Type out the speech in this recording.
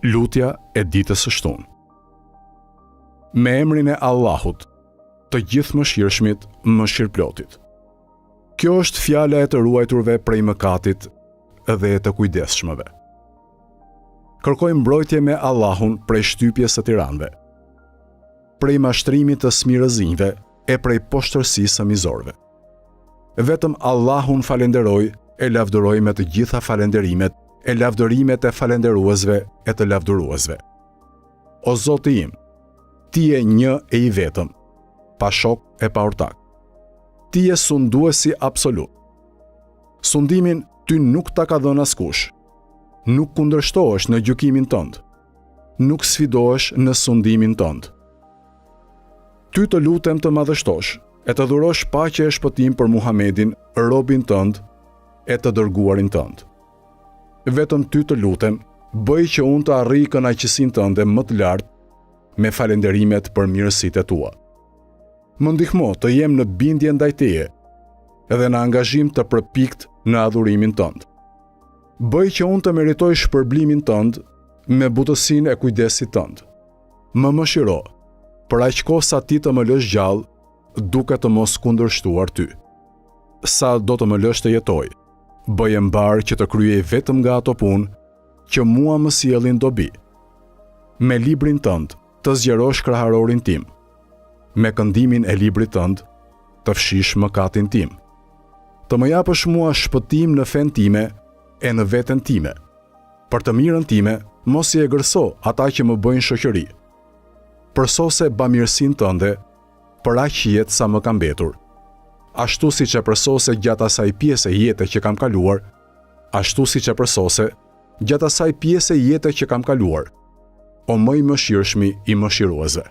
Lutja e ditës së shtunë. Me emrin e Allahut, të gjithë mëshirshmit, mëshirplotit. Kjo është fjala e të ruajturve prej mëkatit dhe e të kujdesshmëve. Kërkoj mbrojtje me Allahun prej shtypjes së tiranëve, prej mashtrimit të smirëzinjve e prej poshtërsisë së mizorëve. Vetëm Allahun falenderoj, e lavdëroj me të gjitha falenderimet, e lavdërimet e falenderuesve e të lavdëruesve. O Zoti im, Ti je një e i vetëm, pa shok e pa ortak. Ti je sunduesi absolut. Sundimin Ty nuk ta ka dhënë askush. Nuk kundërshtohesh në gjykimin tënd. Nuk sfidohesh në sundimin tënd. Ty të lutem të madhështosh, e të dhurosh paqe e shpëtim për Muhamedin, robin tënd, e të dërguarin tënd. Vetëm Ty të lutem, bëj që unë të arrij kënaqësinë tënde më të lartë me falenderimet për mirësitë Tua. Më ndihmo të jem në bindje ndaj Teje dhe në angazhim të përpikt në adhurimin tënd. Bëj që unë të meritoj shpërblimin tënd me butësinë e kujdesit tënd. Më mëshiro, për aq kohë sa Ti të më lësh gjallë, duke të mos kundërshtuar Ty. Sa do të më lësh të jetoj, bëje mbar që të kryej vetëm nga ato punë që mua më sjellin dobi. Me librin tënd të zgjerosh kraharorin tim. Me këndimin e librit tënd të fshish mëkatin tim. Të më japësh mua shpëtim në fen time e në veten time. Për të mirën time, mos I egërso ata që më bëjnë shoqëri. Përsose bamirësinë tënde për aq jetë sa më ka mbetur. Ashtu siç e përsose gjatë asaj pjese jete që kam kaluar, ashtu siç e përsose gjatë asaj pjese jete që kam kaluar. O më I mëshirshmi I mëshiruesve.